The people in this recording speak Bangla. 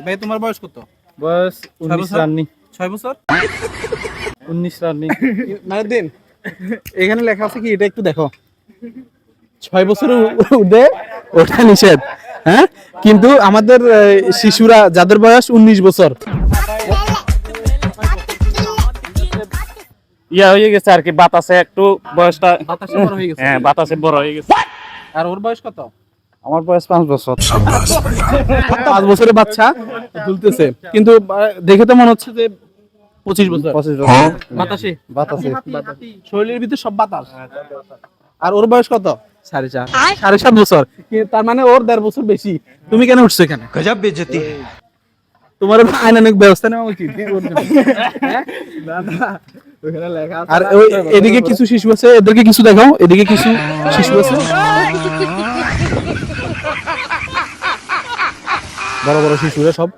ভাই তোমার বয়স কত? বয়স 19 রানিং। 6 বছর 19 রানিং। মারুদ্দিন এখানে লেখা আছে কি এটা একটু দেখো। 6 বছরের ঊর্ধ্বে ওঠা নিষেধ, হ্যাঁ? কিন্তু আমাদের শিশুরা যাদের বয়স 19 বছর ইয়া হয়ে গেছে আর কি, বাতাসে একটু বয়সটা বাতাসে বড় হয়ে গেছে। হ্যাঁ বাতাসে বড় হয়ে গেছে। আর ওর বয়স কত? আমার বয়স 5 বছর। 5 বছরের বাচ্চা ঝুলতেছে, কিন্তু দেখে তো মনে হচ্ছে যে 25 বছর। 25 বছর। বাতাসে বাতাসে শরীরের ভিতরে সব বাতাস। আর ওর বয়স কত? 7.5 বছর। তার মানে ওর 1.5 বছর বেশি। তুমি কেন উঠছো এখানে? गजब बेइज्जती है। তোমার আইনানুগ ব্যবস্থা নেওয়া উচিত। হ্যাঁ? আর এদিকে কিছু শিশু আছে, এদেরকে কিছু দেখাও। এদিকে কিছু শিশু আছে, বড় বড় শিশুরা সব।